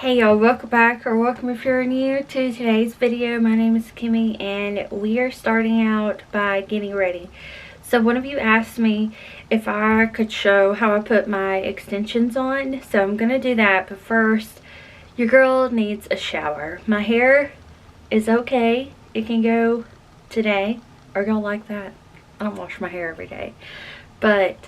Hey y'all, welcome back, or welcome if you're new to today's video. My name is Kimmy and we are starting out by getting ready. So one of you asked me if I could show how I put my extensions on, so I'm gonna do that. But first, your girl needs a shower. My hair is okay, it can go today. Are y'all like that? I don't wash my hair every day, but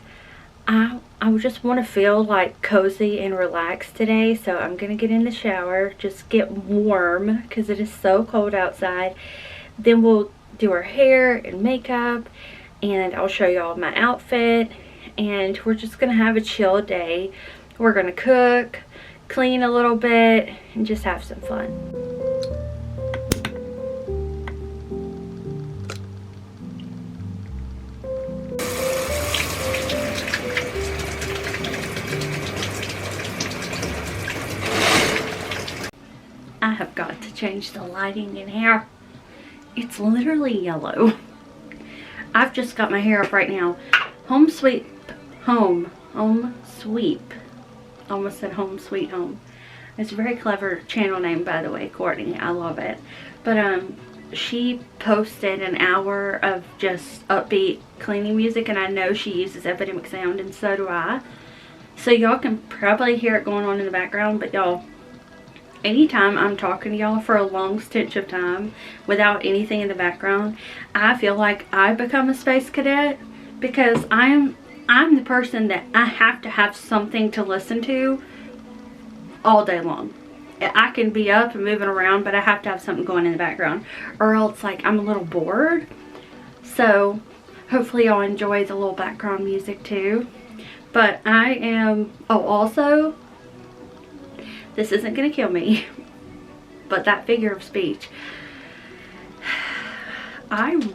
I just want to feel like cozy and relaxed today, so I'm gonna get in the shower, just get warm because it is so cold outside. Then we'll do our hair and makeup, and I'll show y'all my outfit, and we're just gonna have a chill day. We're gonna cook, clean a little bit, and just have some fun. I have got to change the lighting in here. It's literally yellow. I've just got my hair up right now. Home sweep. Almost said home sweet home. It's a very clever channel name, by the way, Courtney. I love it. But she posted an hour of just upbeat cleaning music, and I know she uses Epidemic Sound, and so do I. So y'all can probably hear it going on in the background, but y'all, anytime I'm talking to y'all for a long stretch of time without anything in the background, I feel like I become a space cadet, because I'm the person that I have to have something to listen to all day long. I can be up and moving around, but I have to have something going in the background, or else like I'm a little bored. So hopefully y'all enjoy the little background music too. But I am, oh, also, this isn't gonna kill me, but that figure of speech, I've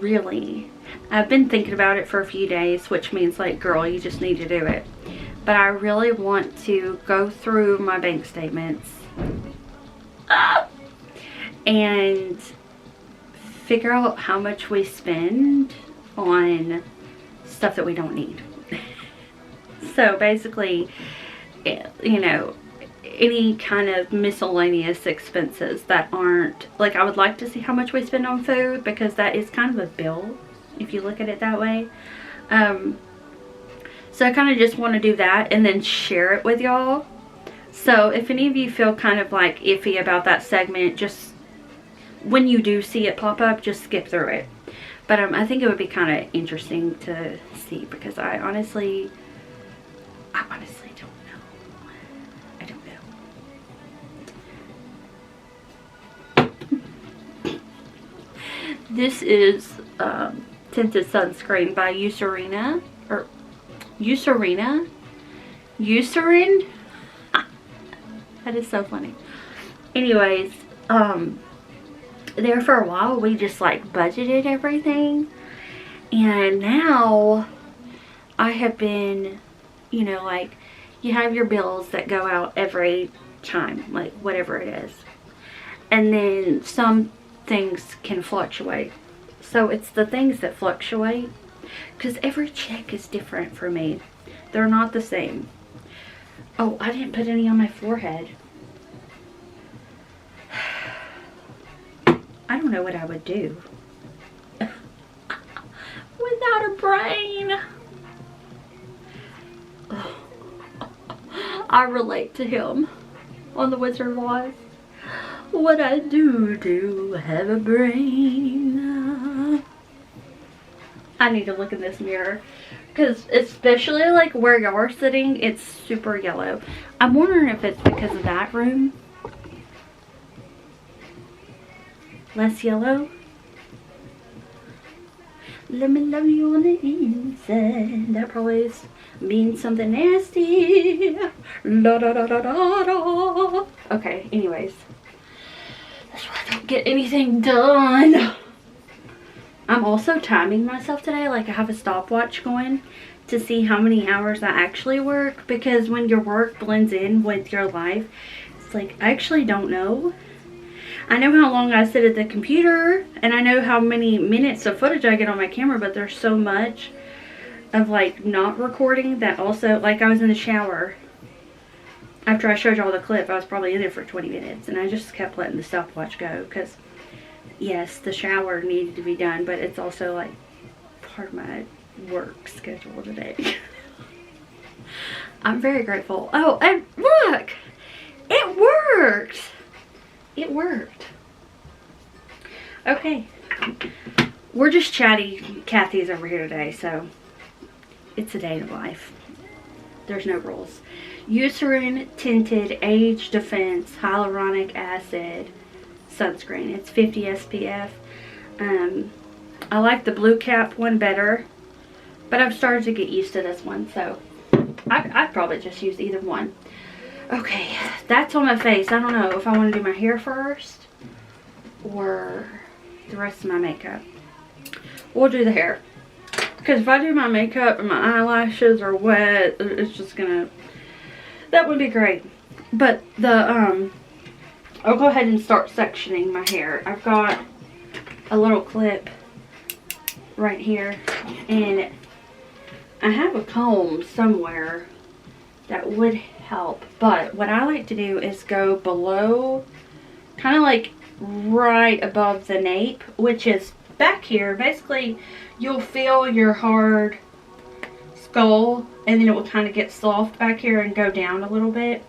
been thinking about it for a few days, which means like, girl, you just need to do it. But I really want to go through my bank statements and figure out how much we spend on stuff that we don't need. So basically, you know, any kind of miscellaneous expenses that aren't, like, I would like to see how much we spend on food, because that is kind of a bill if you look at it that way. So I kind of just want to do that and then share it with y'all. So if any of you feel kind of like iffy about that segment, just when you do see it pop up, just skip through it. But I think it would be kind of interesting to see, because I honestly don't know. I don't know. This is tinted sunscreen by Eucerin. That is so funny. Anyways, there for a while we just like budgeted everything, and now I have been, you know, like, you have your bills that go out every time, like whatever it is, and then some things can fluctuate. So it's the things that fluctuate, because every check is different for me. They're not the same. Oh, I didn't put any on my forehead. I don't know what I would do without a brain. Oh. I relate to him on The Wizard of Oz. What I do have a brain. I need to look in this mirror, because especially like where y'all are sitting, it's super yellow. I'm wondering if it's because of that room. Less yellow. Let me love you on the inside. That probably means something nasty. Da, da, da, da, da, da. Okay, anyways. That's why I don't get anything done. I'm also timing myself today. Like, I have a stopwatch going to see how many hours I actually work, because when your work blends in with your life, it's like, I actually don't know. I know how long I sit at the computer, and I know how many minutes of footage I get on my camera, but there's so much of like not recording that also, like, I was in the shower after I showed y'all the clip, I was probably in there for 20 minutes, and I just kept letting the stopwatch go because, yes, the shower needed to be done, but it's also like part of my work schedule today. I'm very grateful. Oh, and look, it worked. It worked. Okay, we're just chatty. Kathy's over here today, so it's a day in life. There's no rules. Eucerin tinted age defense hyaluronic acid sunscreen. It's 50 SPF. I like the blue cap one better, but I've started to get used to this one, so I'd probably just use either one. Okay, that's on my face. I don't know if I want to do my hair first or the rest of my makeup. We'll do the hair, because if I do my makeup and my eyelashes are wet, it's just gonna, that would be great. But the I'll go ahead and start sectioning my hair. I've got a little clip right here, and I have a comb somewhere that would help, but what I like to do is go below, kind of like right above the nape, which is back here. Basically, you'll feel your hard skull, and then it will kind of get soft back here and go down a little bit.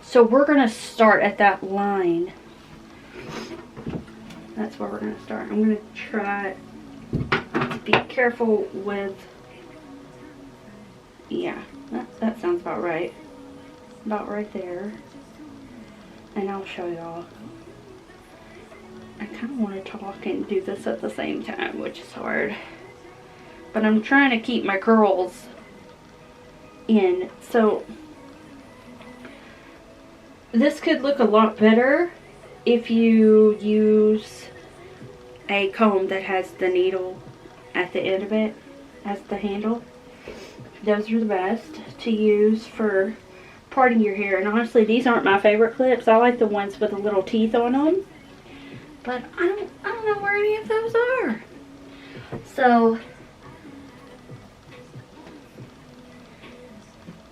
So we're going to start at that line. That's where we're going to start. I'm going to try to be careful with, yeah, that sounds about right. About right there. And I'll show y'all. I kind of want to talk and do this at the same time, which is hard. But I'm trying to keep my curls in. So this could look a lot better if you use a comb that has the needle at the end of it as the handle. Those are the best to use for parting your hair. And honestly, these aren't my favorite clips. I like the ones with the little teeth on them. But I don't know where any of those are. So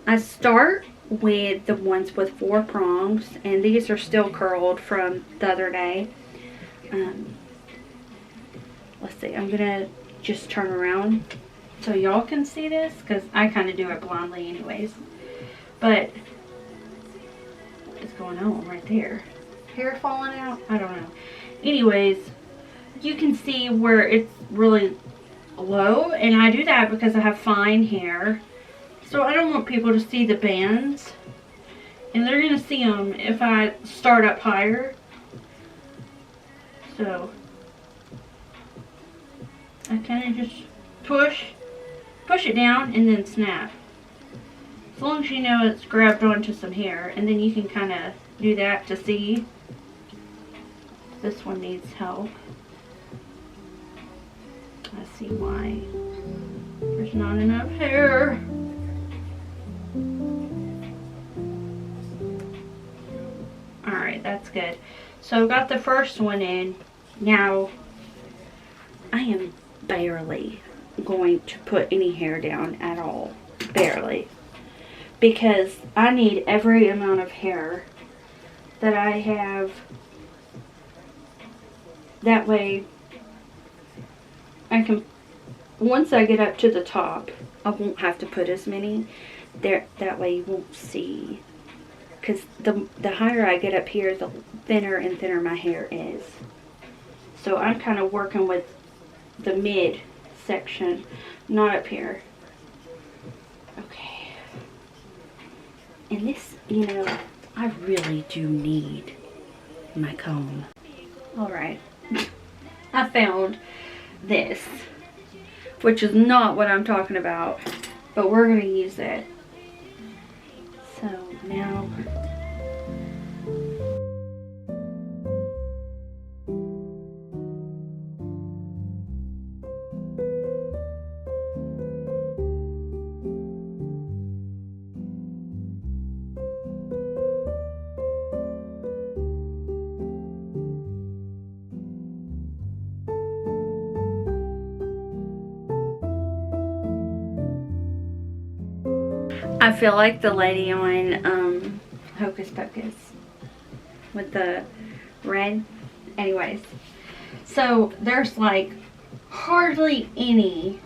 I start with the ones with 4 prongs, and these are still curled from the other day. Let's see, I'm gonna just turn around so y'all can see this, because I kind of do it blindly anyways. But what is going on right there? Hair falling out? I don't know. Anyways, you can see where it's really low, and I do that because I have fine hair. So I don't want people to see the bands, and they're going to see them if I start up higher. So I kind of just push it down and then snap. As long as you know it's grabbed onto some hair, and then you can kind of do that to see. This one needs help. I see why there's not enough hair. Alright, that's good. So got the first one in. Now I am barely going to put any hair down at all. Barely. Because I need every amount of hair that I have. That way I can, once I get up to the top, I won't have to put as many there. That way you won't see. Because the higher I get up here, the thinner and thinner my hair is. So I'm kind of working with the mid section, not up here. Okay. And this, you know, I really do need my comb. Alright. I found this, which is not what I'm talking about, but we're going to use it. So now I feel like the lady on Hocus Pocus with the red. Anyways, so there's like hardly any.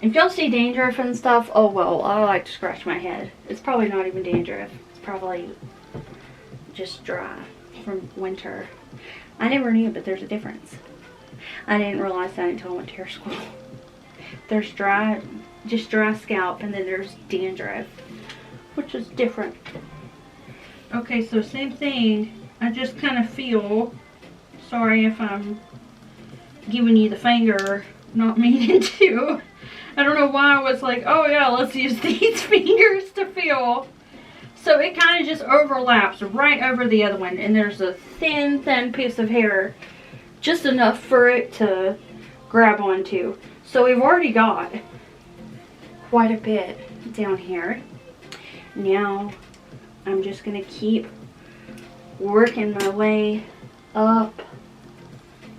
If y'all see dandruff and stuff, oh well, I like to scratch my head. It's probably not even dandruff. It's probably just dry from winter. I never knew, but there's a difference. I didn't realize that until I went to hair school. There's dry, just dry scalp, and then there's dandruff, which is different. Okay, so same thing. I just kind of feel, sorry if I'm giving you the finger, not meaning to. I don't know why I was like, oh yeah, let's use these fingers to feel. So it kind of just overlaps right over the other one, and there's a thin piece of hair, just enough for it to grab onto. So we've already got quite a bit down here. Now I'm just gonna keep working my way up,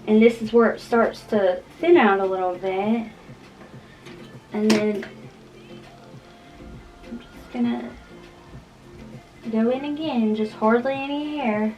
and this is where it starts to thin out a little bit. And then I'm just gonna go in again, just hardly any hair.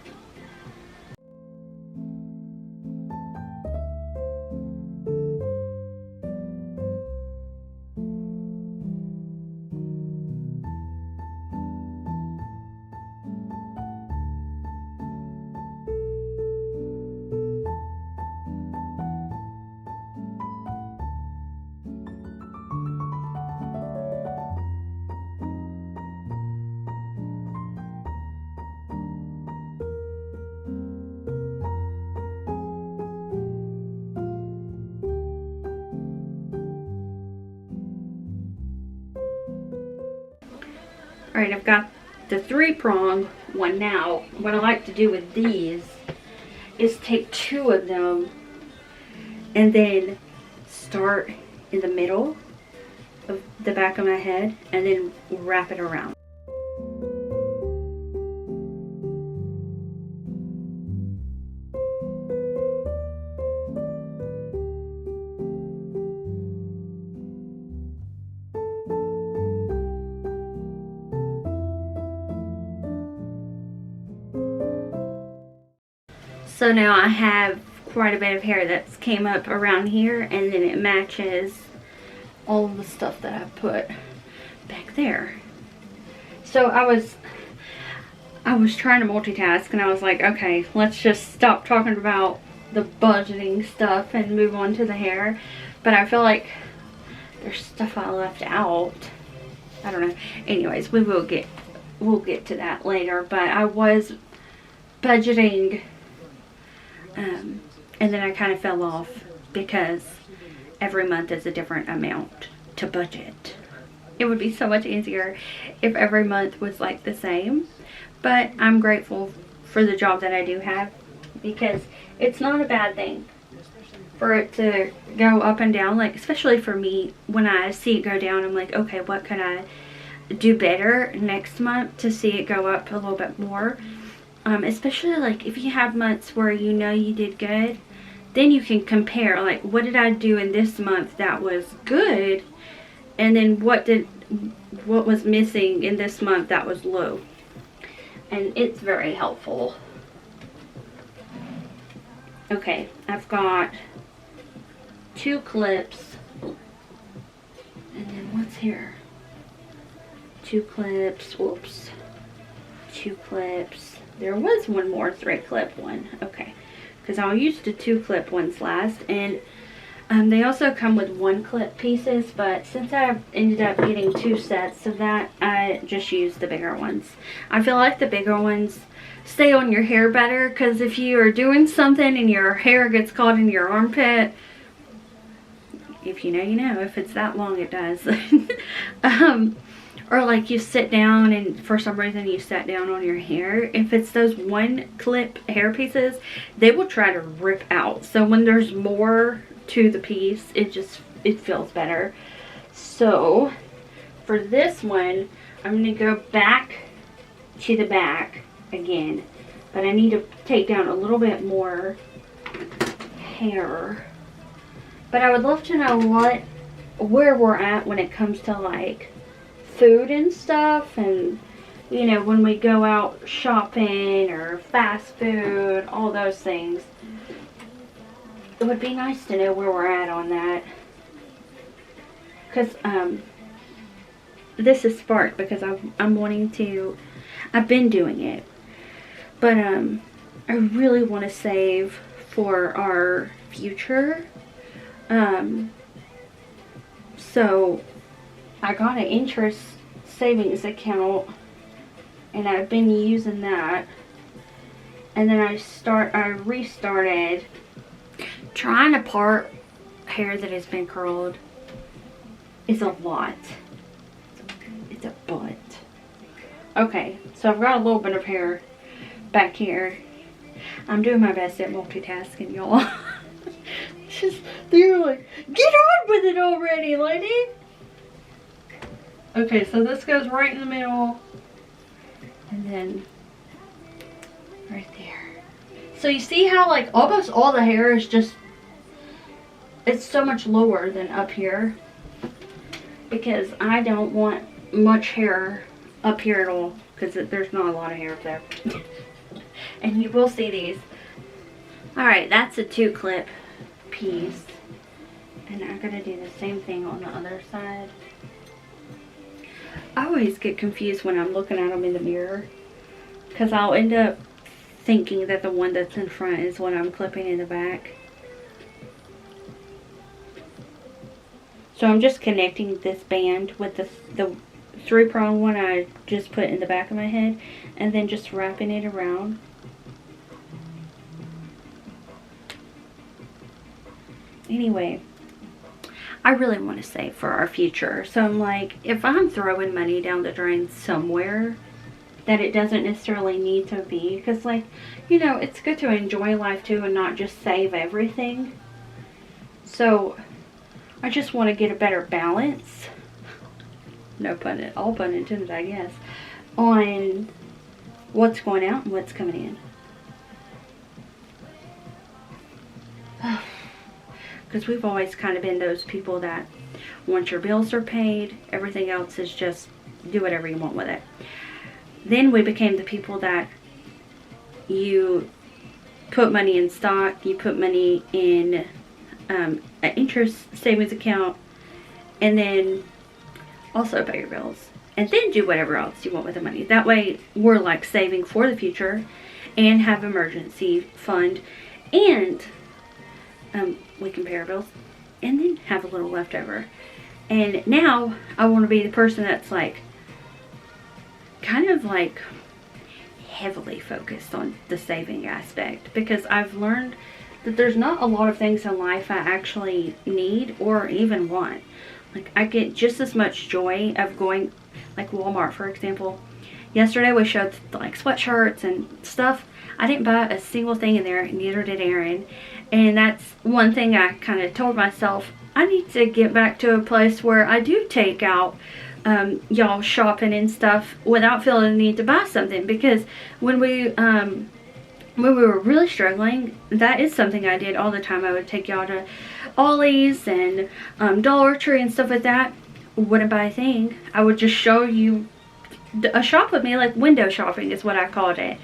Alright, I've got the 3-prong one now. What I like to do with these is take 2 of them and then start in the middle of the back of my head and then wrap it around. So now I have quite a bit of hair that's came up around here, and then it matches all of the stuff that I put back there. So I was trying to multitask, and I was like, okay, let's just stop talking about the budgeting stuff and move on to the hair. But I feel like there's stuff I left out. I don't know. Anyways, we'll get to that later. But I was budgeting. And then I kind of fell off because every month is a different amount to budget. It would be so much easier if every month was like the same. But I'm grateful for the job that I do have, because it's not a bad thing for it to go up and down. Like, especially for me, when I see it go down, I'm like, okay, what could I do better next month to see it go up a little bit more? Especially like if you have months where you know you did good, then you can compare, like, what did I do in this month that was good, and then what was missing in this month that was low. And it's very helpful. Okay, I've got 2 clips, and then what's here? 2 clips, whoops, 2 clips. There was one more 3-clip one. Okay, because I'll use the 2-clip ones last. And they also come with 1-clip pieces, but since I ended up getting 2 sets of that, I just used the bigger ones. I feel like the bigger ones stay on your hair better, because if you are doing something and your hair gets caught in your armpit, if you know, you know. If it's that long, it does. Or like you sit down and for some reason you sat down on your hair. If it's those 1-clip hair pieces, they will try to rip out. So when there's more to the piece, it feels better. So for this one, I'm going to go back to the back again. But I need to take down a little bit more hair. But I would love to know where we're at when it comes to like food and stuff, and you know, when we go out shopping or fast food, all those things. It would be nice to know where we're at on that. Because this is sparked because I'm wanting to, I've been doing it. But I really want to save for our future. So I got an interest savings account and I've been using that. And then I restarted trying to part hair that has been curled. Is a lot. It's a butt. Okay, so I've got a little bit of hair back here. I'm doing my best at multitasking, y'all. They're like, get on with it already, lady. Okay, so this goes right in the middle. And then right there. So you see how like almost all the hair is just, it's so much lower than up here. Because I don't want much hair up here at all. Because there's not a lot of hair up there. And you will see these. Alright, that's a 2-clip piece. And I'm going to do the same thing on the other side. I always get confused when I'm looking at them in the mirror. Because I'll end up thinking that the one that's in front is what I'm clipping in the back. So I'm just connecting this band with the 3-prong one I just put in the back of my head. And then just wrapping it around. Anyway, I really want to save for our future. So I'm like, if I'm throwing money down the drain somewhere that it doesn't necessarily need to be. Because like, you know, it's good to enjoy life too and not just save everything. So I just want to get a better balance. No pun, all pun intended, I guess. On what's going out and what's coming in. Because we've always kind of been those people that once your bills are paid, everything else is just do whatever you want with it. Then we became the people that you put money in stock, you put money in an interest savings account, and then also pay your bills. And then do whatever else you want with the money. That way we're like saving for the future and have emergency fund, and we can pay our bills and then have a little left over. And now I want to be the person that's like kind of like heavily focused on the saving aspect, because I've learned that there's not a lot of things in life I actually need or even want. Like I get just as much joy of going, like Walmart for example. Yesterday we showed like sweatshirts and stuff. I didn't buy a single thing in there, neither did Aaron. And that's one thing I kind of told myself, I need to get back to a place where I do take out y'all shopping and stuff without feeling the need to buy something. Because when we were really struggling, that is something I did all the time. I would take y'all to Ollie's and Dollar Tree and stuff like that. Wouldn't buy a thing. I would just show you a shop with me, like window shopping is what I called it.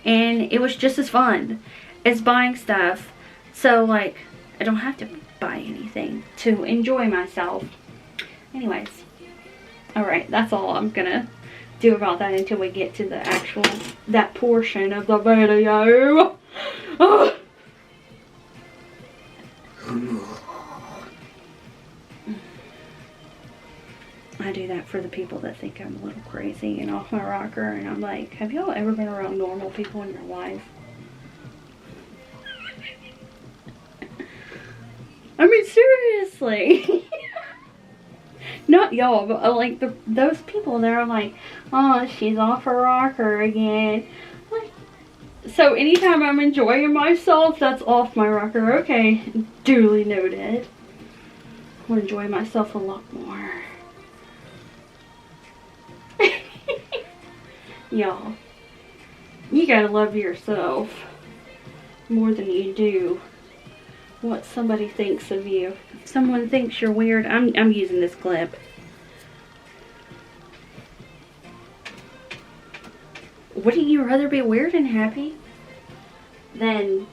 And it was just as fun as buying stuff. So like, I don't have to buy anything to enjoy myself. Anyways, alright, that's all I'm gonna do about that until we get to the actual, that portion of the video. Oh. I do that for the people that think I'm a little crazy and off my rocker, and I'm like, have y'all ever been around normal people in your life? I mean, seriously. Not y'all, but like those people that are like, oh, she's off her rocker again. Like, so anytime I'm enjoying myself, that's off my rocker. Okay, duly noted. I'll enjoy myself a lot more. Y'all, you gotta love yourself more than you do what somebody thinks of you. If someone thinks you're weird, I'm using this clip. wouldn't you rather be weird and happy than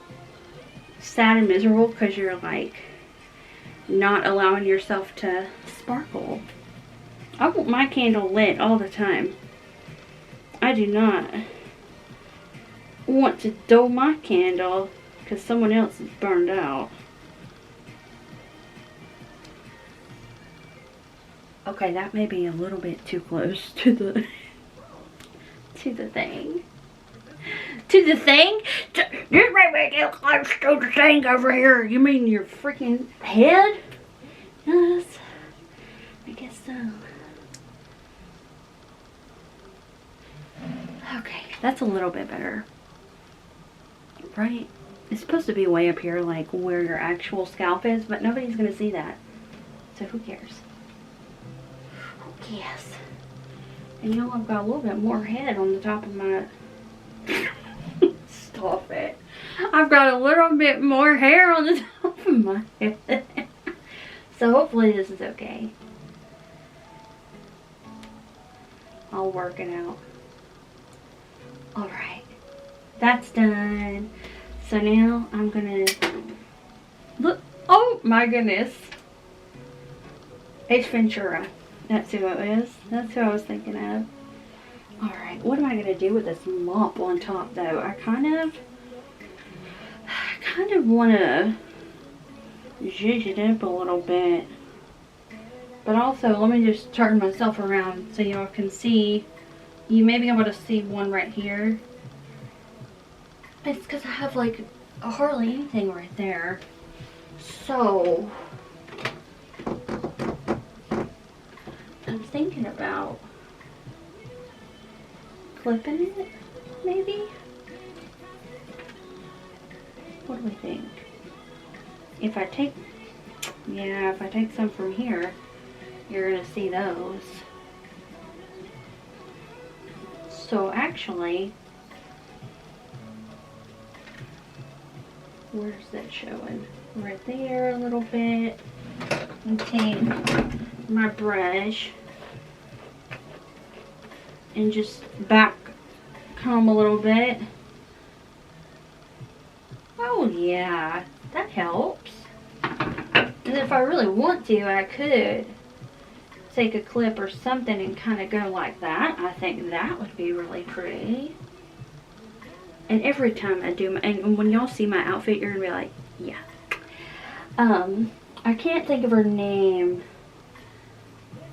sad and miserable because you're like not allowing yourself to sparkle? I want my candle lit all the time. I do not want to dull my candle because someone else is burned out. Okay, that may be a little bit too close to the thing. To the thing? You may make it close to the thing over here. You mean your freaking head? Yes. I guess so. Okay, that's a little bit better. Right? It's supposed to be way up here, like where your actual scalp is, but nobody's going to see that. So who cares? Yes. And you know, I've got a little bit more head on the top of my... Stop it. I've got a little bit more hair on the top of my head. So hopefully this is okay. I'll work it out. Alright. That's done. So now I'm gonna... Look. Oh my goodness. Ace Ventura. That's who it is. That's who I was thinking of. Alright, what am I going to do with this mop on top though? I kind of want to zhuzh it up a little bit. But also, let me just turn myself around so y'all can see. You may be able to see one right here. It's because I have like hardly anything right there. So... I'm thinking about clipping it, maybe? What do we think? If I take some from here, you're gonna see those. So actually, where's that showing? Right there a little bit. And take my brush and just back comb a little bit. Oh yeah, that helps. And if I really want to, I could take a clip or something and kind of go like that. I think that would be really pretty. And every time I do, and when y'all see my outfit, you're gonna be like, yeah. I can't think of her name.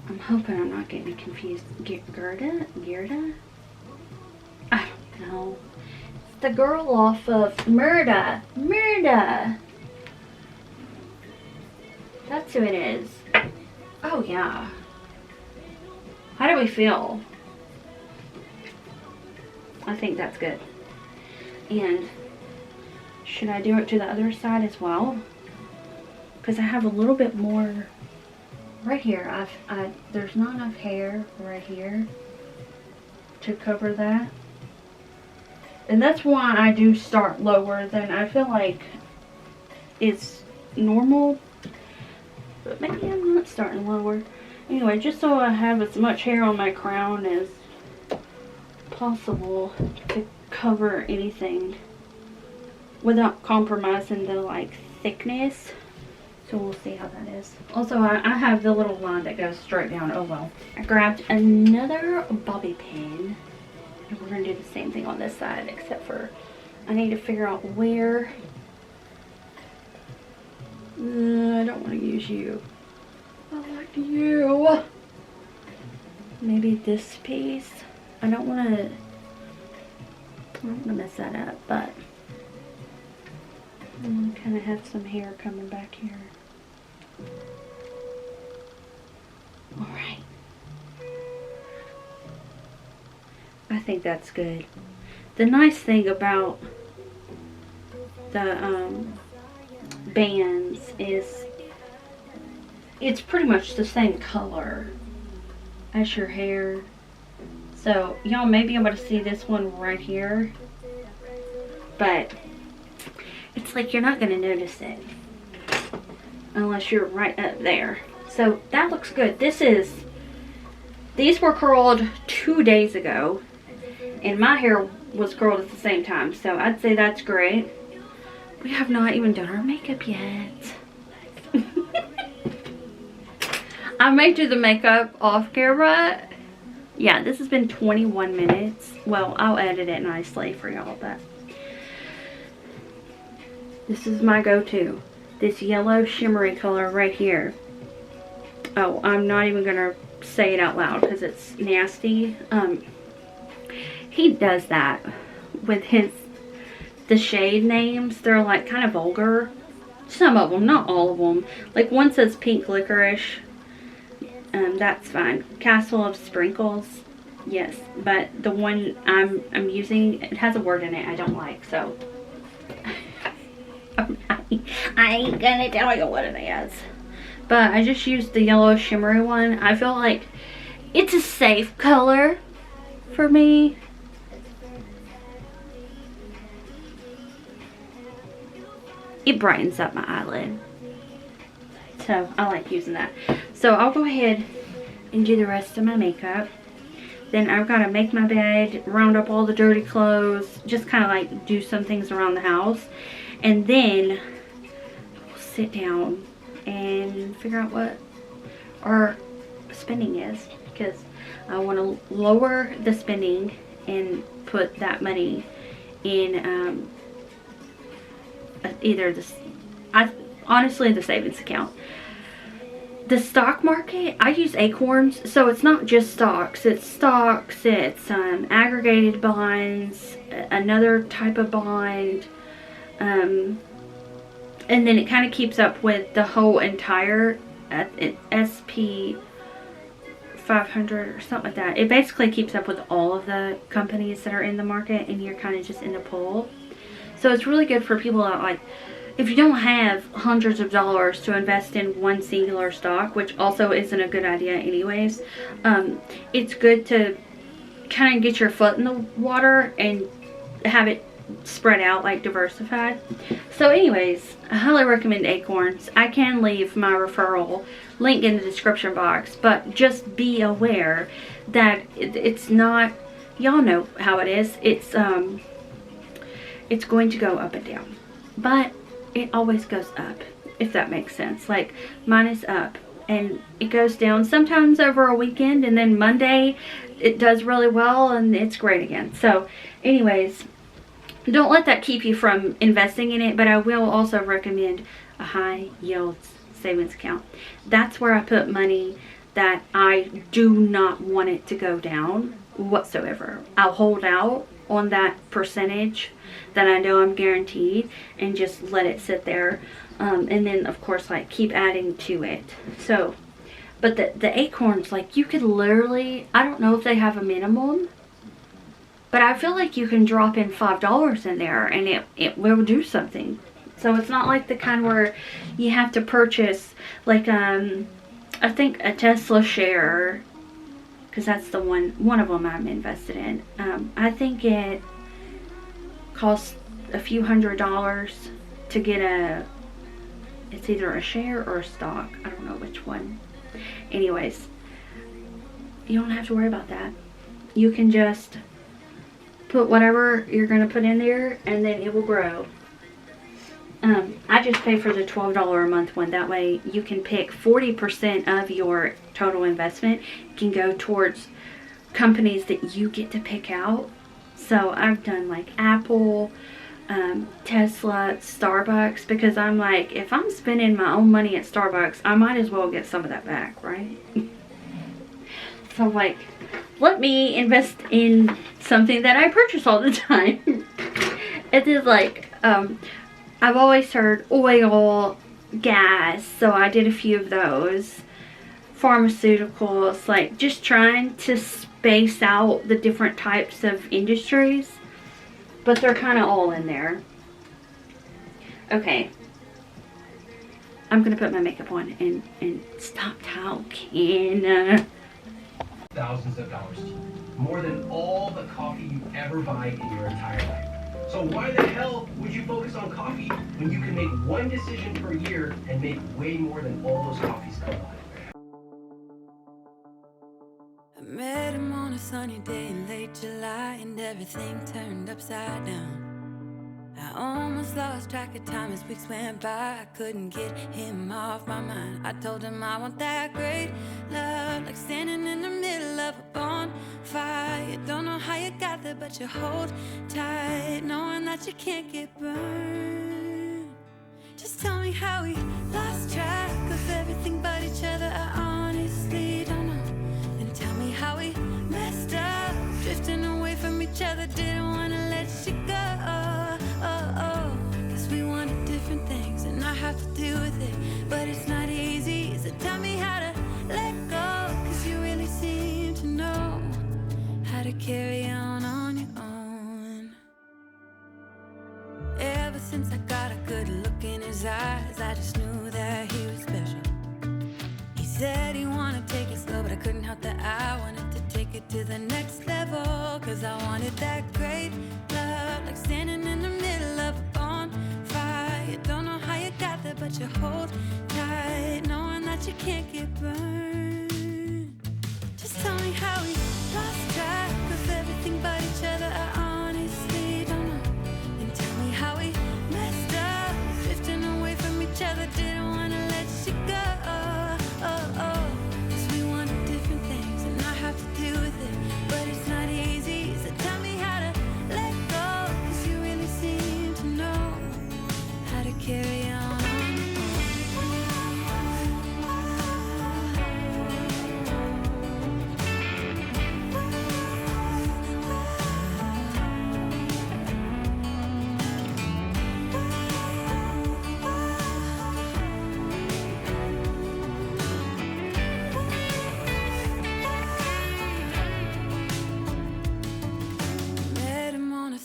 I'm hoping I'm not getting confused. Gerda? I don't know. It's the girl off of Murda. That's who it is. Oh yeah. How do we feel? I think that's good. And should I do it to the other side as well? Because I have a little bit more right here. There's not enough hair right here to cover that. And that's why I do start lower than I feel like it's normal. But maybe I'm not starting lower. Anyway, just so I have as much hair on my crown as possible to cover anything without compromising the like thickness. So we'll see how that is. Also, I have the little line that goes straight down. Oh well. I grabbed another bobby pin. And we're going to do the same thing on this side. Except for I need to figure out where. I don't want to use you. I like you. Maybe this piece. I don't want to mess that up. But I want to kind of have some hair coming back here. Alright. I think that's good. The nice thing about the bands is it's pretty much the same color as your hair. So y'all may be able to see this one right here. But it's like you're not going to notice it unless you're right up there. So that looks good. These were curled 2 days ago, And my hair was curled at the same time, so I'd say that's great. We have not even done our makeup yet. I may do the makeup off camera. Yeah, this has been 21 minutes. Well, I'll edit it nicely for y'all, but this is my go-to. This yellow shimmery color right here. Oh, I'm not even gonna say it out loud because it's nasty. He does that with the shade names. They're like kind of vulgar. Some of them, not all of them. Like one says pink licorice. That's fine. Castle of Sprinkles. Yes, but the one I'm using, it has a word in it I don't like, so I ain't gonna tell you what it is. But I just used the yellow shimmery one. I feel like it's a safe color for me. It brightens up my eyelid. So I like using that. So I'll go ahead and do the rest of my makeup. Then I've got to make my bed, round up all the dirty clothes, just kind of like do some things around the house. And then we'll sit down and figure out what our spending is, because I want to lower the spending and put that money in either this, honestly, the savings account. The stock market, I use Acorns, so it's not just stocks. It's aggregated bonds, another type of bond, and then it kind of keeps up with the whole entire SP 500 or something like that. It basically keeps up with all of the companies that are in the market, and you're kind of just in the pool. So it's really good for people that, like, if you don't have hundreds of dollars to invest in one singular stock, which also isn't a good idea anyways, it's good to kind of get your foot in the water and have it spread out, like diversified. So anyways, I highly recommend Acorns. I can leave my referral link in the description box, but just be aware that it's not, y'all know how it is. It's going to go up and down, but it always goes up, if that makes sense. Like, mine is up and it goes down sometimes over a weekend, and then Monday it does really well and it's great again. So anyways, don't let that keep you from investing in it, but I will also recommend a high yield savings account. That's where I put money that I do not want it to go down whatsoever. I'll hold out on that percentage that I know I'm guaranteed and just let it sit there, and then of course like keep adding to it. So but the Acorns, like, you could literally, I don't know if they have a minimum, but I feel like you can drop in $5 in there and it will do something. So it's not like the kind where you have to purchase like I think a Tesla share, because that's the one of them I'm invested in. I think it costs a few $100s to get it's either a share or a stock. I don't know which one. Anyways, you don't have to worry about that. You can just put whatever you're going to put in there and then it will grow. I just pay for the $12 a month one. That way you can pick 40% of your total investment can go towards companies that you get to pick out. So I've done like Apple, Tesla, Starbucks, because I'm like, if I'm spending my own money at Starbucks, I might as well get some of that back, right? So like, let me invest in something that I purchase all the time. It is like, I've always heard oil, gas, so I did a few of those. Pharmaceuticals, like just trying to space out the different types of industries, but they're kind of all in there. Okay, I'm gonna put my makeup on and stop talking. Thousands of dollars to you. More than all the coffee you ever buy in your entire life. So why the hell would you focus on coffee when you can make one decision per year and make way more than all those coffees combined? I met him on a sunny day in late July and everything turned upside down. I almost lost track of time as weeks went by. I couldn't get him off my mind. I told him I want that great love, like standing in the middle of a bonfire. You don't know how you got there, but you hold tight, knowing that you can't get burned. Just tell me how we lost track of everything but each other. I honestly don't know. Then tell me how we messed up, drifting away from each other. Didn't wanna let you go. Cause we wanted different things and I have to deal with it, but it's not easy. So tell me how to let go, cause you really seem to know how to carry on your own. Ever since I got a good look in his eyes, I just knew that he was special. He said he wanted to take it slow, but I couldn't help that I wanted to take it to the next level. Cause I wanted that great love, like standing in the middle of a bonfire. You don't know how you got there, but you hold tight, knowing that you can't get burned. Just tell me how we lost track of everything but each other. I honestly don't know. Then tell me how we messed up, drifting away from each other. Didn't wanna let you go. Cause we wanted different things and I have to deal with it, but it's not easy. So tell me how to let go, cause you really seem to know how to carry on.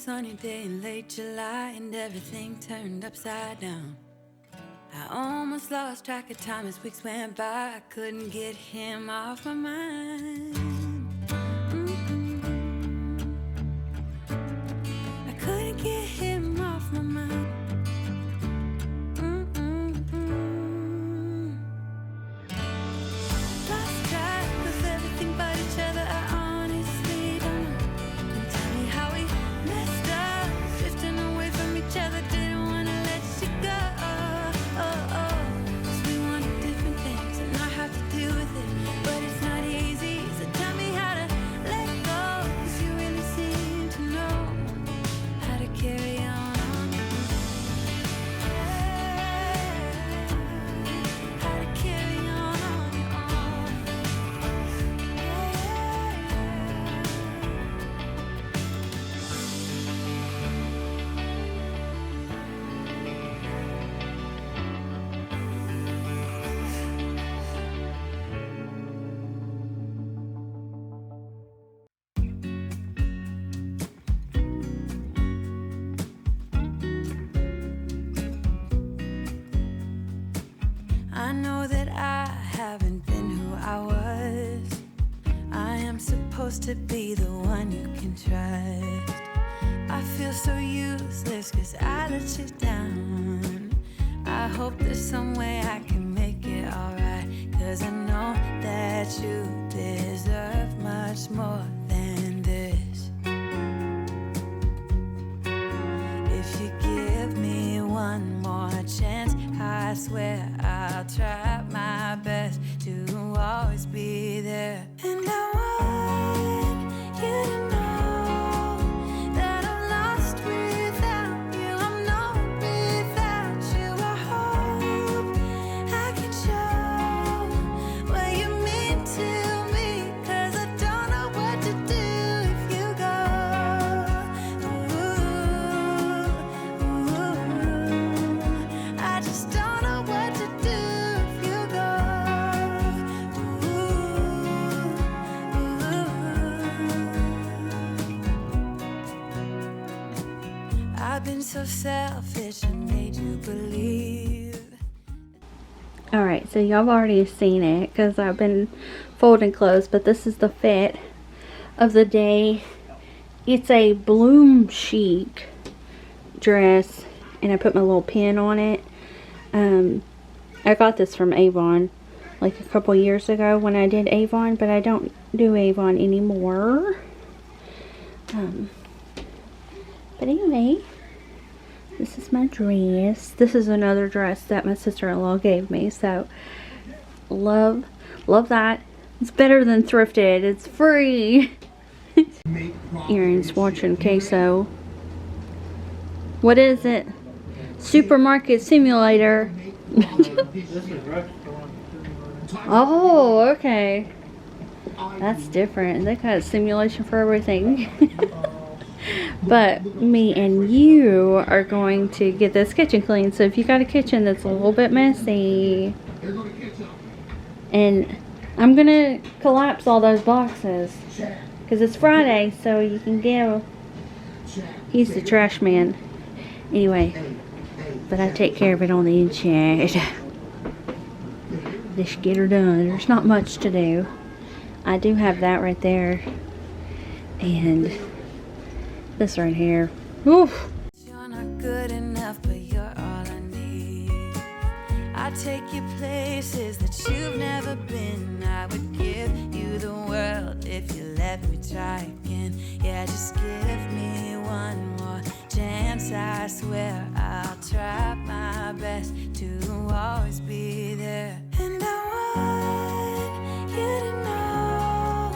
Sunny day in late July and everything turned upside down. I almost lost track of time as weeks went by. I couldn't get him off my mind. I couldn't get him off my mind. Lost track of everything but each other. I honestly don't know. And tell me how we messed up, drifting away from each other. Didn't wanna let you go. Cause we wanted different things and I have to deal with it, but it's not easy. So tell me how to let go, cause you really seem to know how to carry on. How to carry on your own. I know that I haven't been who I was. I am supposed to be the one you can trust. I feel so useless cause I let you down. I hope there's some way I can make it alright, cause I know that you deserve much more than this. If you give me one more chance, I swear I'll try my best to always be there. And I want you to know that I'm lost without you. I'm not without you. I hope I can show what you mean to me, cause I don't know what to do if you go. I just don't know what to do if you go. I've been so selfish and made you believe. Alright, so y'all have already seen it because I've been folding clothes, but this is the fit of the day. It's a bloom chic dress and I put my little pin on it. I got this from Avon. like a couple years ago when I did Avon, but I don't do Avon anymore. But anyway, this is my dress. This is another dress that my sister-in-law gave me, so love that. It's better than thrifted. It's free. Aaron's watching Queso. What is it? Supermarket Simulator. Oh, okay. That's different. They got a simulation for everything. But me and you are going to get this kitchen clean. So if you got a kitchen that's a little bit messy, and I'm gonna collapse all those boxes because it's Friday, so you can go. He's the trash man. Anyway, but I take care of it on the inside. Just get her done. There's not much to do. I do have that right there, and this right here. Oof. You're not good enough, but you're all I need. I take you places that you've never been. I would give you the world if you let me try again. Yeah, just give me one more chance. I swear I'll try my best to always be there. And I want you to know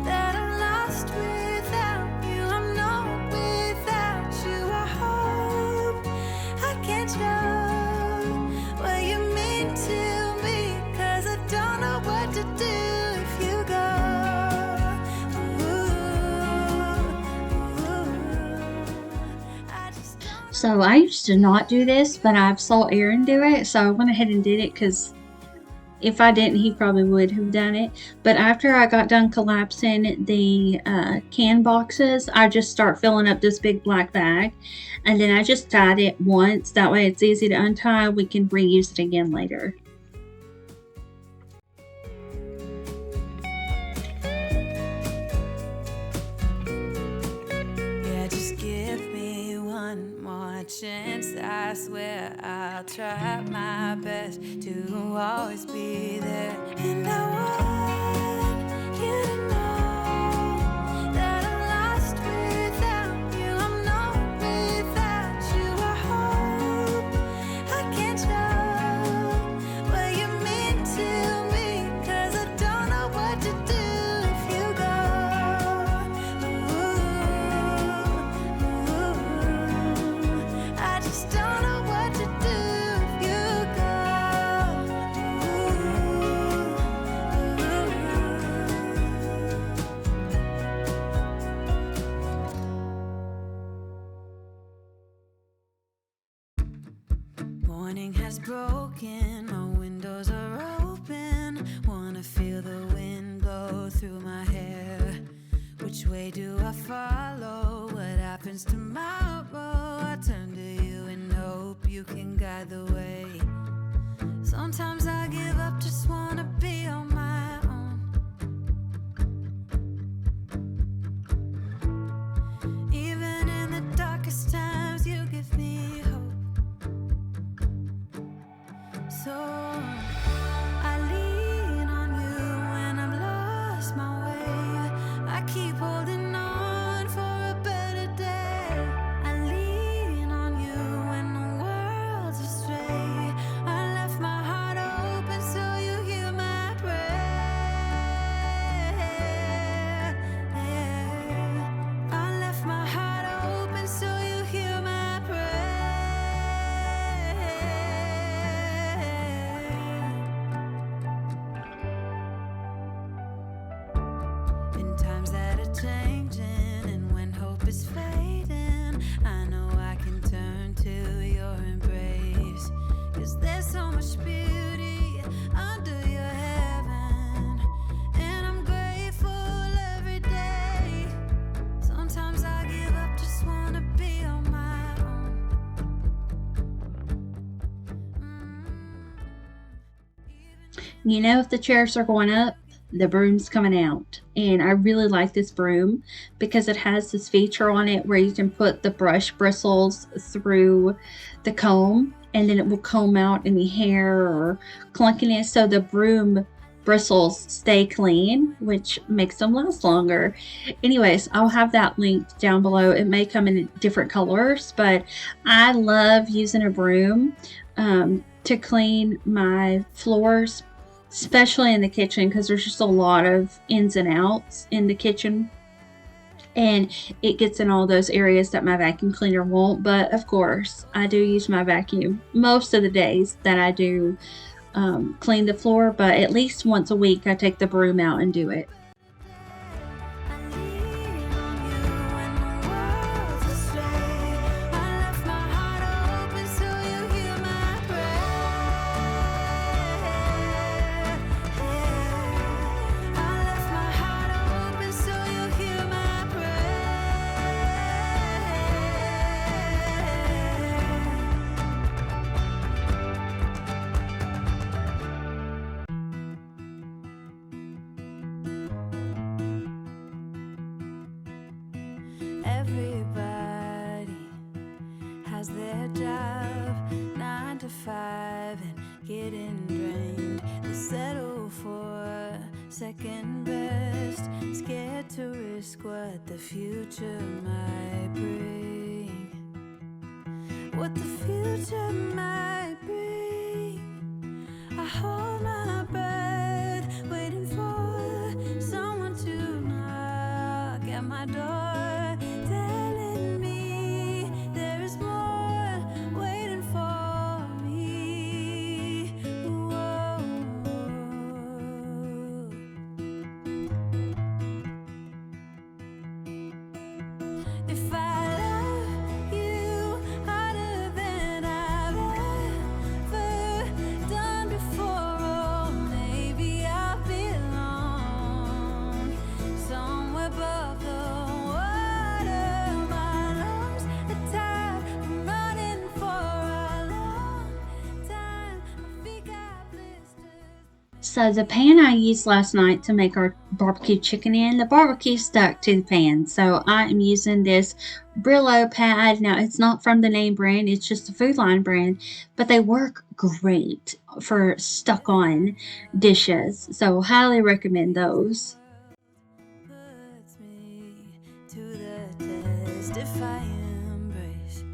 that I'm lost without you. I'm not without you. I hope I can show what you mean to me, 'cause I don't know what to do if you go. So I used to not do this, but I saw Aaron do it, so I went ahead and did it, because if I didn't, he probably would have done it. But after I got done collapsing the can boxes, I just start filling up this big black bag, and then I just tied it once. That way it's easy to untie. We can reuse it again later. Yeah, just give me one more chance. I swear I'll try my best to always be there. And I want you to know that I'm lost without you. I'm not without you. I hope I can show what you mean to me, 'cause I don't know what to do if you go. I just don't know what to do if you go. Morning has broken, my windows are open. Wanna feel the wind blow through my hair. Which way do I follow? What happens tomorrow? I turn to you and hope you can guide the way. Sometimes I give up, just wanna be on my own. Even in the darkest times, you give me hope. So I lean on you when I'm lost my way. I keep holding on for a better day. I lean on you when the world's astray. I left my heart open so you hear my prayer. I left my heart open so you hear my prayer. In times that are changing and when hope is fading, I know I can turn to your embrace. 'Cause there's so much beauty under your heaven, and I'm grateful every day. Sometimes I give up, just wanna be on my own. You know, if the chairs are going up, the broom's coming out. And I really like this broom because it has this feature on it where you can put the brush bristles through the comb, and then it will comb out any hair or clunkiness, so the broom bristles stay clean, which makes them last longer. Anyways, I'll have that linked down below. It may come in different colors, but I love using a broom to clean my floors, especially in the kitchen, because there's just a lot of ins and outs in the kitchen, and it gets in all those areas that my vacuum cleaner won't. But of course, I do use my vacuum most of the days that I do clean the floor, but at least once a week I take the broom out and do it. Everybody has their job, 9 to 5, and getting drained. They settle for second best, scared to risk what the future might bring. What the future might bring. I hold my breath, waiting for someone to knock at my door. So the pan I used last night to make our barbecue chicken in, the barbecue stuck to the pan. So I am using this Brillo pad. Now it's not from the name brand, it's just a Food Line brand, but they work great for stuck on dishes. So highly recommend those. Puts me to the test if I embrace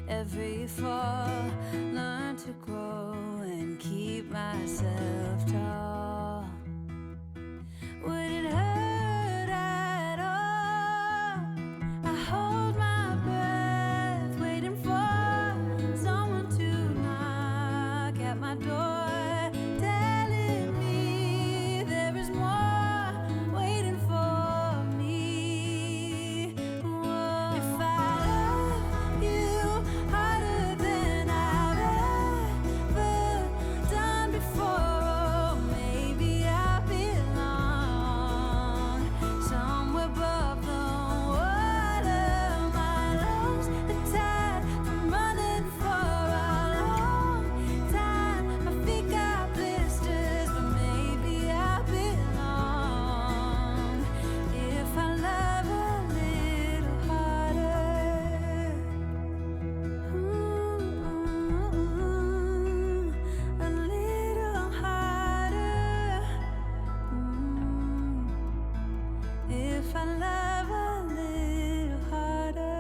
every fall, learn to grow and keep myself tall. Would it hurt at all? I hold my breath, waiting for someone to knock at my door, telling me there is more waiting for me. Whoa. If I love you harder than I've ever done before, oh, maybe I belong somewhere above the water. My lungs are tired from running for a long time. My feet got blisters, but maybe I belong if I love a little harder. A little harder. If I love a little harder.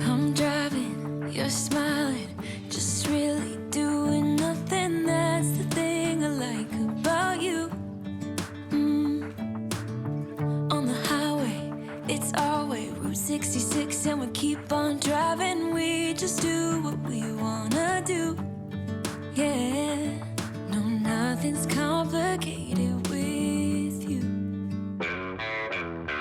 I'm driving, you're smiling, just really doing nothing. That's the thing I like about you. On the highway, it's our way, Route 66, and we keep on driving. We just do what we wanna do. Yeah, no, nothing's complicated with you.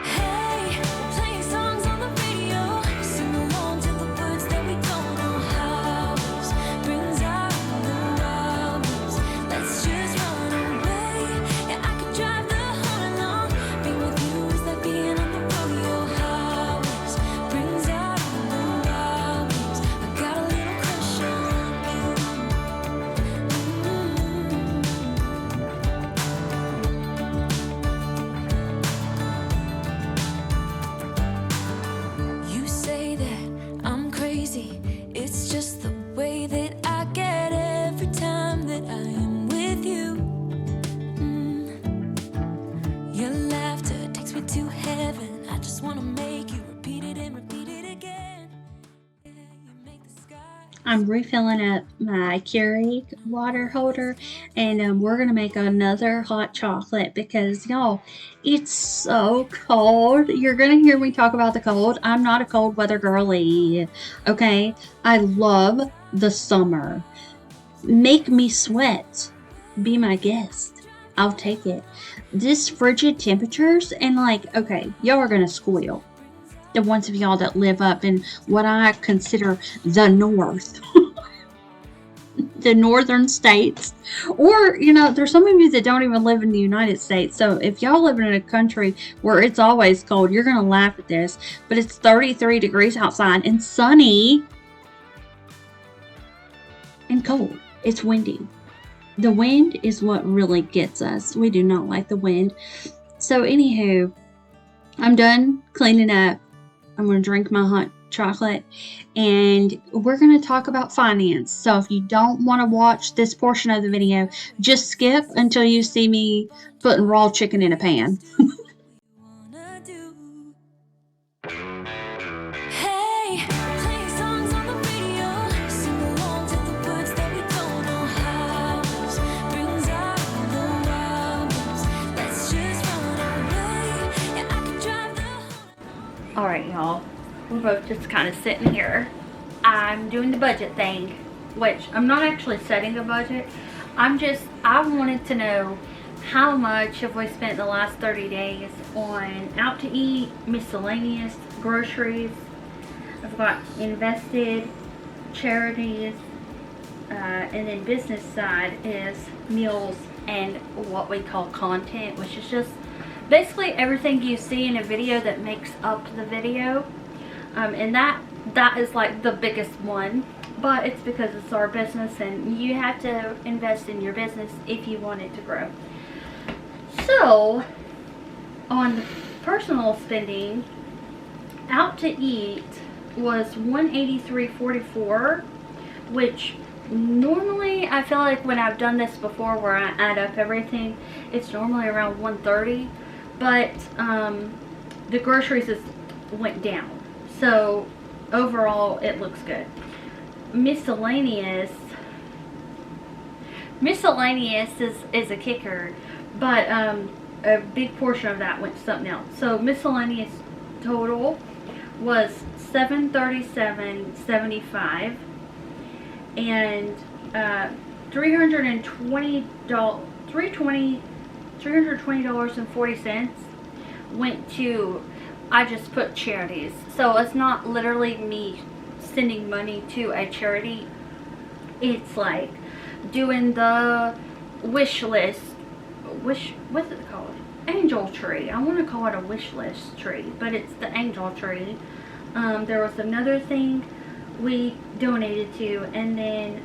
Hey, playing songs on the radio, sing along to the words that we don't know. House brings out the wildness. Let's just run away. Yeah, I could drive the whole along. Being with you is like being on the rodeo. I'm refilling up my Keurig water holder, and we're gonna make another hot chocolate because y'all, it's so cold. You're gonna hear me talk about the cold. I'm not a cold weather girly, okay? I love the summer. Make me sweat. Be my guest. I'll take it. This frigid temperatures and like, okay, y'all are gonna squeal. The ones of y'all that live up in what I consider the north, the northern states, or there's some of you that don't even live in the United States. So if y'all live in a country where it's always cold, you're gonna laugh at this, but it's 33 degrees outside and sunny and cold. It's windy. The wind is what really gets us. We do not like the wind. So anywho, I'm done cleaning up. I'm going to drink my hot chocolate, and we're going to talk about finance. So if you don't want to watch this portion of the video, just skip until you see me putting raw chicken in a pan. Alright, y'all. We're both just kind of sitting here. I'm doing the budget thing, which I'm not actually setting a budget. I wanted to know how much have we spent the last 30 days on out to eat, miscellaneous, groceries. I've got invested, charities, and then business side is meals and what we call content, which is just basically everything you see in a video that makes up the video, and that is like the biggest one, but it's because it's our business and you have to invest in your business if you want it to grow. So on personal spending, out to eat was $183.44, which normally I feel like when I've done this before where I add up everything, it's normally around $130. But the groceries just went down. So overall, it looks good. Miscellaneous is a kicker, but a big portion of that went to something else. So miscellaneous total was $737.75, and $320.40 went to, I just put charities. So it's not literally me sending money to a charity. It's like doing the wish list. What's it called? Angel tree. I want to call it a wish list tree, but it's the angel tree. There was another thing we donated to, and then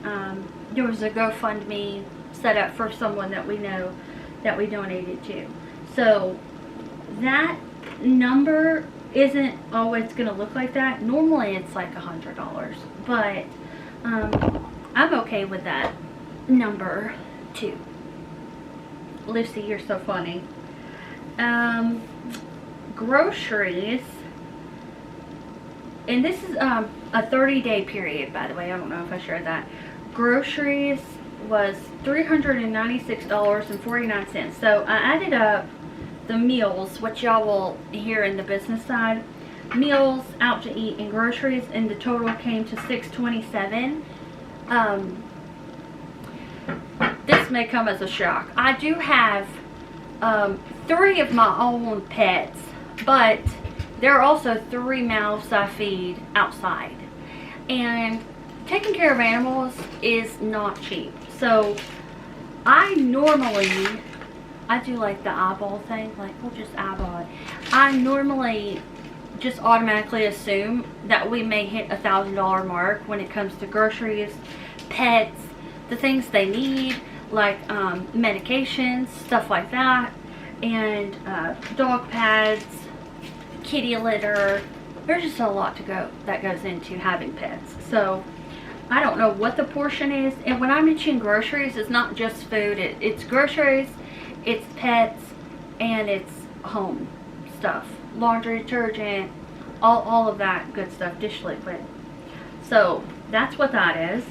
there was a GoFundMe set up for someone that we know that we donated to. So that number isn't always going to look like that. Normally it's like $100, but I'm okay with that number too. Lucy, you're so funny. Groceries, and this is a 30-day period, by the way. I don't know if I shared that. Groceries was $396.49. So I added up the meals, which y'all will hear in the business side. Meals, out to eat, and groceries, and the total came to $627. This may come as a shock. I do have 3 of my own pets, but there are also 3 mouths I feed outside. And taking care of animals is not cheap. So I do like the eyeball thing, like we'll just eyeball it. I normally just automatically assume that we may hit $1,000 mark when it comes to groceries, pets, the things they need, like medications, stuff like that, and dog pads, kitty litter. There's just a lot that goes into having pets. So I don't know what the portion is. And when I mention groceries, it's not just food. It's groceries, it's pets, and it's home stuff. Laundry detergent, all of that good stuff, dish liquid. So That's what that is.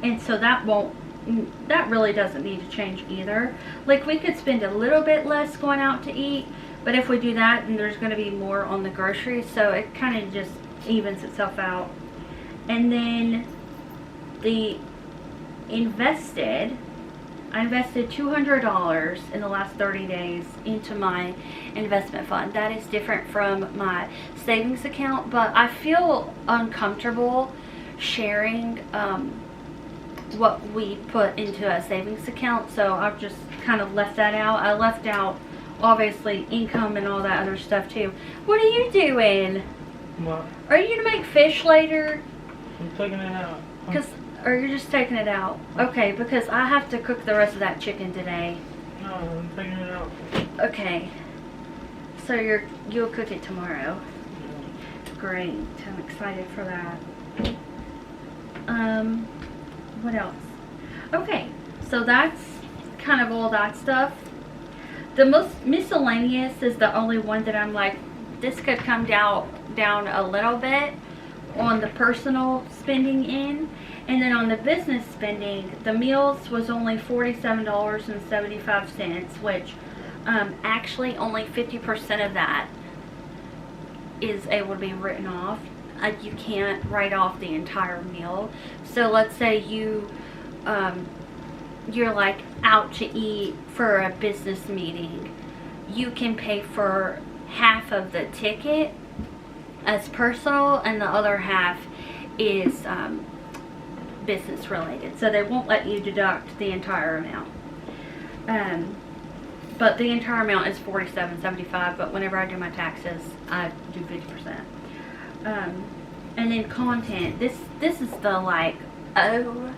And so that really doesn't need to change either. Like, we could spend a little bit less going out to eat, but if we do that, then there's going to be more on the groceries, so it kind of just evens itself out. And then the I invested $200 in the last 30 days into my investment fund. That is different from my savings account, but I feel uncomfortable sharing what we put into a savings account, so I've just kind of left that out. I left out, obviously, income and all that other stuff too. What are you doing? What? Are you gonna make fish later? I'm taking it out. Or you're just taking it out? Okay, because I have to cook the rest of that chicken today. No, I'm taking it out. Okay. So you'll cook it tomorrow. Yeah. Great. I'm excited for that. What else? Okay, so that's kind of all that stuff. The most miscellaneous is the only one that I'm like, this could come down a little bit on the personal spending in. And then on the business spending, the meals was only $47.75, which actually only 50% of that is able to be written off. You can't write off the entire meal. So let's say you're like out to eat for a business meeting. You can pay for half of the ticket as personal, and the other half is business related. So they won't let you deduct the entire amount. But the entire amount is $47.75. But whenever I do my taxes, I do 50%. And then content. This is the like, oh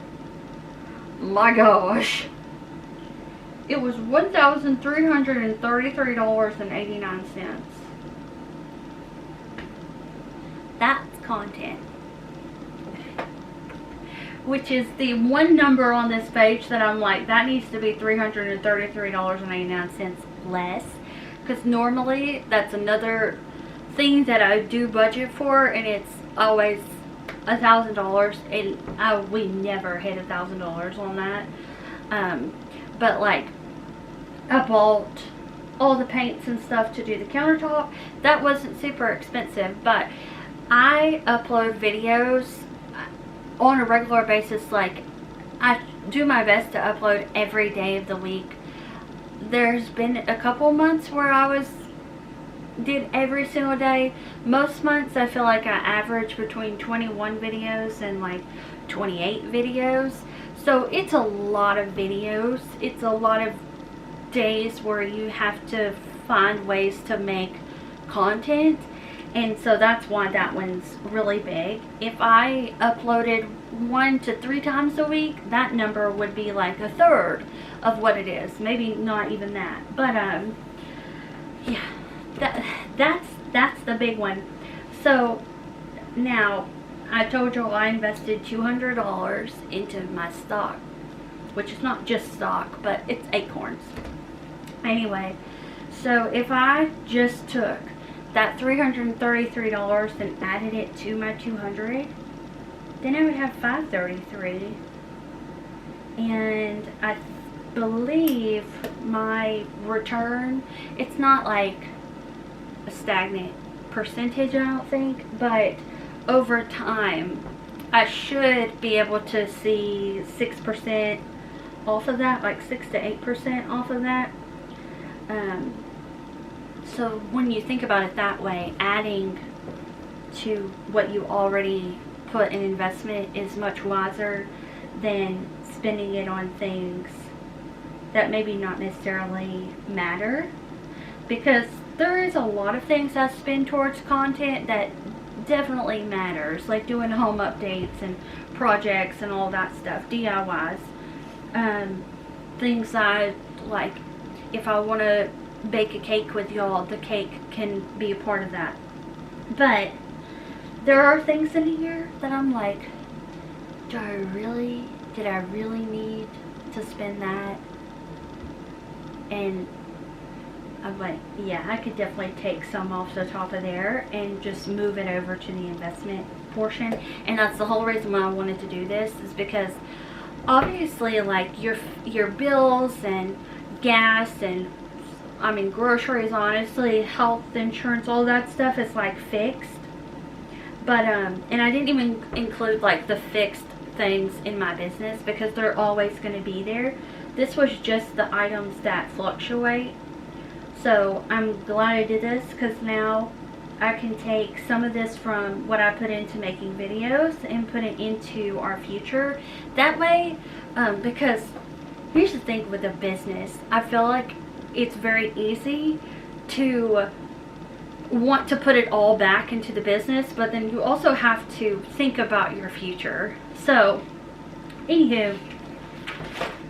my gosh. It was $1,333.89. That's content. Which is the one number on this page that I'm like, that needs to be $333.89 less. Because normally that's another thing that I do budget for, and it's always $1,000, and we never hit $1,000 on that. But like, I bought all the paints and stuff to do the countertop. That wasn't super expensive, but I upload videos on a regular basis. Like, I do my best to upload every day of the week. There's been a couple months where I did every single day. Most months I feel like I average between 21 videos and like 28 videos. So it's a lot of videos. It's a lot of days where you have to find ways to make content. And so that's why that one's really big. If I uploaded 1 to 3 times a week, that number would be like a third of what it is. Maybe not even that. But yeah, that's the big one. So now, I told you I invested $200 into my stock, which is not just stock, but it's acorns. Anyway, so if I just took that $333 and added it to my $200, then I would have $533. And I believe my return, it's not like a stagnant percentage, I don't think, but over time I should be able to see 6% off of that, like 6 to 8% off of that. So when you think about it that way, adding to what you already put in investment is much wiser than spending it on things that maybe not necessarily matter, because there is a lot of things I spend towards content that definitely matters, like doing home updates and projects and all that stuff, DIYs. Things I like, if I want to bake a cake with y'all, the cake can be a part of that. But there are things in here that I'm like, did I really need to spend that? And I'm like, yeah, I could definitely take some off the top of there and just move it over to the investment portion. And that's the whole reason why I wanted to do this, is because obviously like your bills and gas and I mean groceries, honestly, health insurance, all that stuff is like fixed. But and I didn't even include like the fixed things in my business because they're always going to be there. This was just the items that fluctuate. So I'm glad I did this, because now I can take some of this from what I put into making videos and put it into our future. That way, because here's the thing with a business, I feel like it's very easy to want to put it all back into the business, but then you also have to think about your future. So anywho,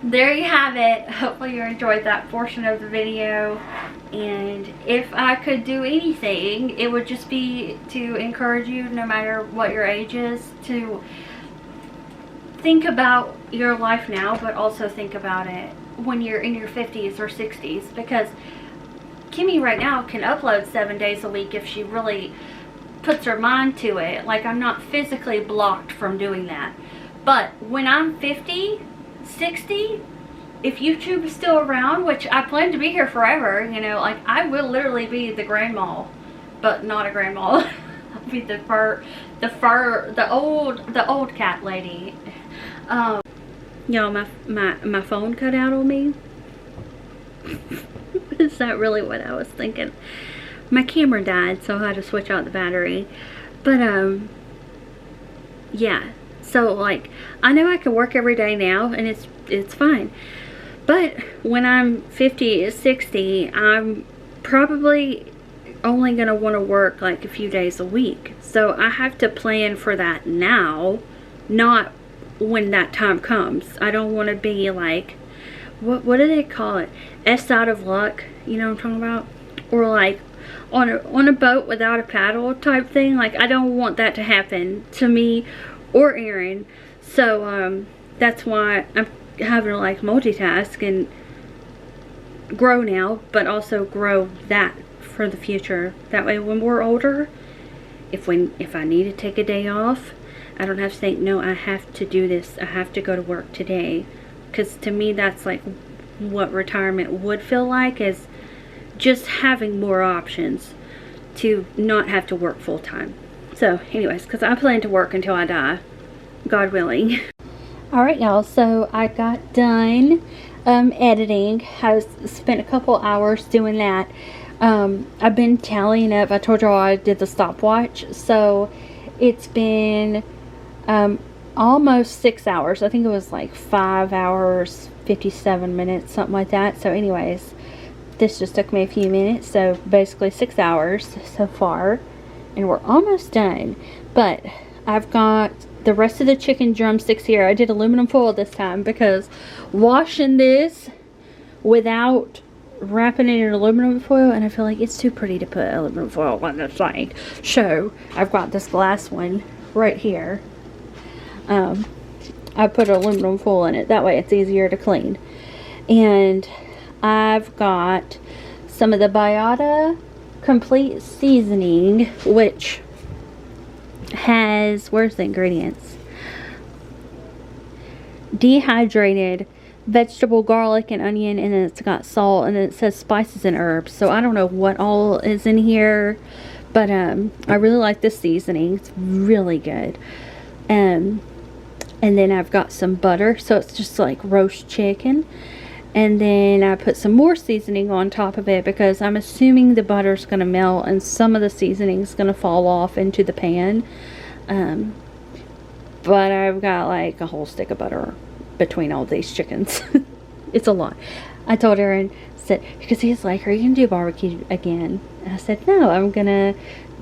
there you have it. Hopefully you enjoyed that portion of the video. And if I could do anything, it would just be to encourage you, no matter what your age is, to think about your life now, but also think about it when you're in your 50s or 60s. Because Kimi right now can upload 7 days a week if she really puts her mind to it. Like, I'm not physically blocked from doing that. But when I'm 50, 60, if YouTube is still around, which I plan to be here forever, you know, like I will literally be the grandma, but not a grandma. I'll be the old cat lady. Y'all, my phone cut out on me. Is that really what I was thinking? My camera died, so I had to switch out the battery. But yeah. So like, I know I can work every day now, and it's fine. But when I'm 50, 60, I'm probably only going to want to work like a few days a week. So I have to plan for that now, not when that time comes. I don't want to be like, what do they call it? S out of luck, you know what I'm talking about? Or like on a boat without a paddle type thing. Like, I don't want that to happen to me or Aaron. So that's why I'm having to like multitask and grow now, but also grow that for the future. That way when we're older, if I need to take a day off, I don't have to think, no, I have to do this, I have to go to work today. Because to me, that's like what retirement would feel like, is just having more options to not have to work full time. So anyways, because I plan to work until I die, God willing. Alright y'all, so I got done editing. I spent a couple hours doing that. I've been tallying up. I told y'all I did the stopwatch, so it's been almost 6 hours. I think it was like 5 hours 57 minutes, something like that. So anyways, this just took me a few minutes, so basically 6 hours so far, and we're almost done. But I've got the rest of the chicken drumsticks here. I did aluminum foil this time because washing this without wrapping it in aluminum foil, and I feel like it's too pretty to put aluminum foil on the sink. So I've got this glass one right here. I put aluminum foil in it. That way it's easier to clean. And I've got some of the Biata Complete Seasoning, which has, where's the ingredients? Dehydrated vegetable, garlic, and onion, and then it's got salt, and then it says spices and herbs. So I don't know what all is in here, but I really like this seasoning. It's really good. And then I've got some butter, so it's just like roast chicken. And then I put some more seasoning on top of it because I'm assuming the butter's going to melt and some of the seasoning is going to fall off into the pan. But I've got like a whole stick of butter between all these chickens. It's a lot. I told Aaron, said, because he's like, are you going to do barbecue again? And I said, no, I'm going to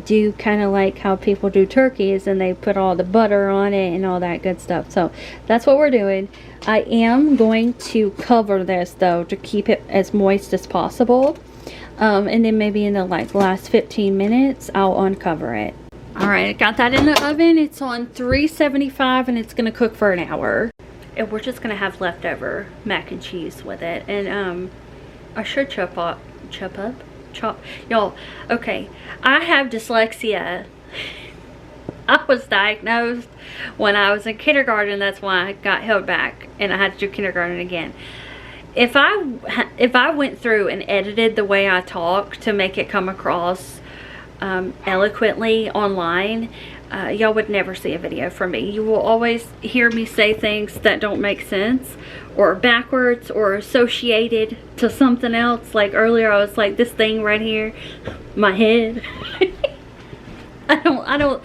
do kind of like how people do turkeys and they put all the butter on it and all that good stuff. So that's what we're doing. I am going to cover this though to keep it as moist as possible. And then maybe in the like last 15 minutes, I'll uncover it. Alright, I got that in the oven. It's on 375 and it's going to cook for an hour. And we're just going to have leftover mac and cheese with it. And I should chop y'all, okay, I have dyslexia. I was diagnosed when I was in kindergarten. That's why I got held back and I had to do kindergarten again. If I went through and edited the way I talk to make it come across eloquently online, y'all would never see a video from me. You will always hear me say things that don't make sense or backwards or associated to something else. Like earlier I was like, this thing right here, my head. I don't,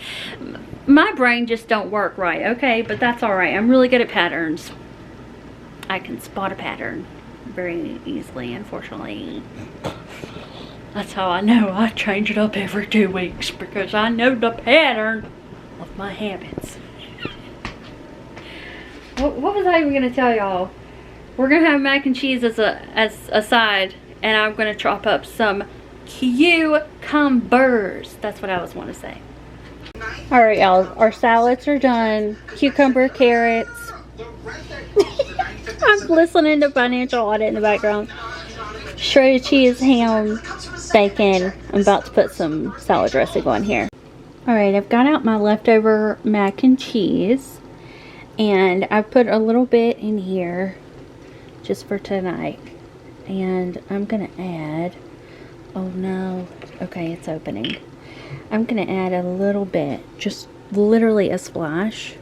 my brain just don't work right, okay? But that's all right. I'm really good at patterns. I can spot a pattern very easily, unfortunately. That's how I know I change it up every 2 weeks, because I know the pattern of my habits. What was I even going to tell y'all? We're going to have mac and cheese as a side, and I'm going to chop up some cucumbers. That's what I was want to say. Alright, y'all. Our salads are done. Cucumber, carrots. I'm listening to Financial Audit in the background. Shredded cheese, ham, bacon. I'm about to put some salad dressing on here. Alright, I've got out my leftover mac and cheese. And I put a little bit in here just for tonight. And I'm going to add... Oh no. Okay, it's opening. I'm going to add a little bit, just literally a splash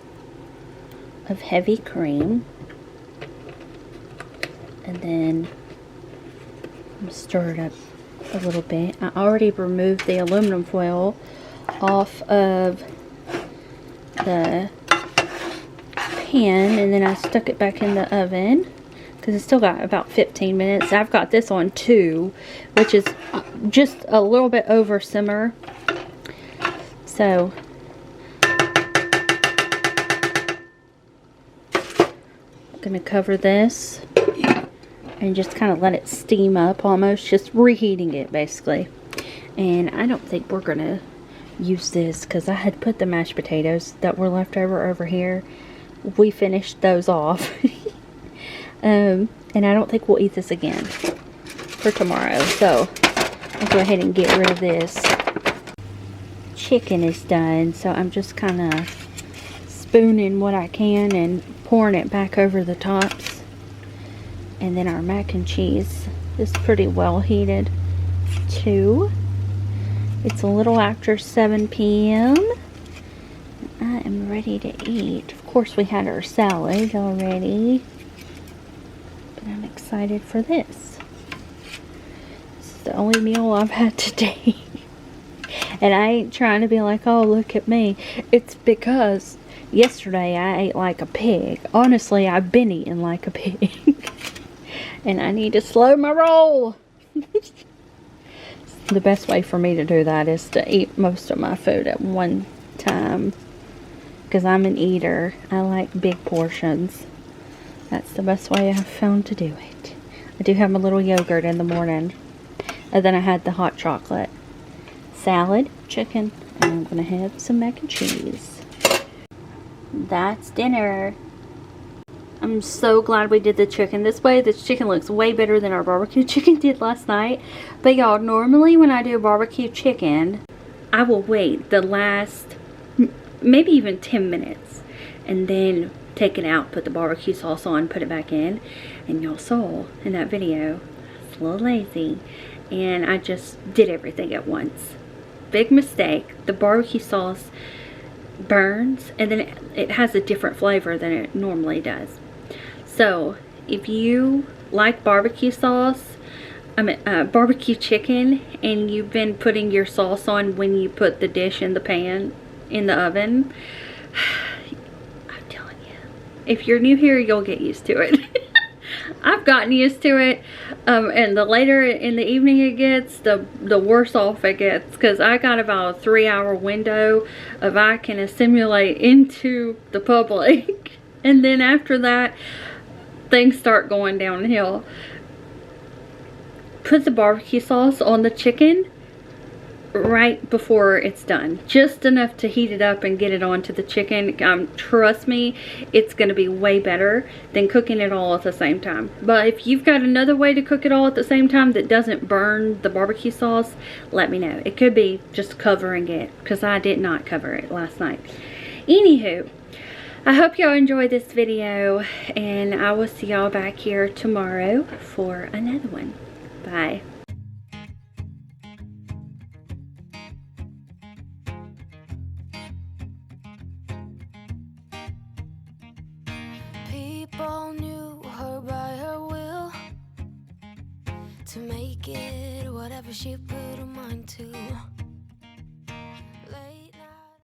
of heavy cream. And then stir it up a little bit. I already removed the aluminum foil off of the pan, and then I stuck it back in the oven because it's still got about 15 minutes. I've got this on 2, which is just a little bit over simmer. So I'm gonna cover this and just kind of let it steam up, almost just reheating it basically. And I don't think we're gonna use this because I had put the mashed potatoes that were left over here. We finished those off. And I don't think we'll eat this again for tomorrow, so I'll go ahead and get rid of this. Chicken is done, so I'm just kind of spooning what I can and pouring it back over the tops. And then our mac and cheese is pretty well heated too. It's a little after 7 p.m. I am ready to eat. Of course, we had our salad already, but I'm excited for this. This is the only meal I've had today. And I ain't trying to be like, oh, look at me. It's because yesterday I ate like a pig. Honestly, I've been eating like a pig. And I need to slow my roll. The best way for me to do that is to eat most of my food at one time. Because I'm an eater. I like big portions. That's the best way I've found to do it. I do have my little yogurt in the morning. And then I had the hot chocolate. Salad, chicken, and I'm going to have some mac and cheese. That's dinner. I'm so glad we did the chicken this way. This chicken looks way better than our barbecue chicken did last night. But y'all, normally when I do barbecue chicken, I will wait the last maybe even 10 minutes and then take it out, put the barbecue sauce on, put it back in. And y'all saw in that video, it's a little lazy, and I just did everything at once. Big mistake. The barbecue sauce burns and then it has a different flavor than it normally does. So if you like barbecue sauce, barbecue chicken, and you've been putting your sauce on when you put the dish in the pan in the oven, I'm telling you, if you're new here, you'll get used to it. I've gotten used to it, and the later in the evening it gets, the worse off it gets, because I got about a 3-hour window of I can assimilate into the public, and then after that, things start going downhill. Put the barbecue sauce on the chicken, right before it's done. Just enough to heat it up and get it onto the chicken. Trust me, it's going to be way better than cooking it all at the same time. But if you've got another way to cook it all at the same time that doesn't burn the barbecue sauce, let me know. It could be just covering it, because I did not cover it last night. Anywho, I hope y'all enjoyed this video, and I will see y'all back here tomorrow for another one. Bye. People knew her by her will, to make it whatever she put her mind to.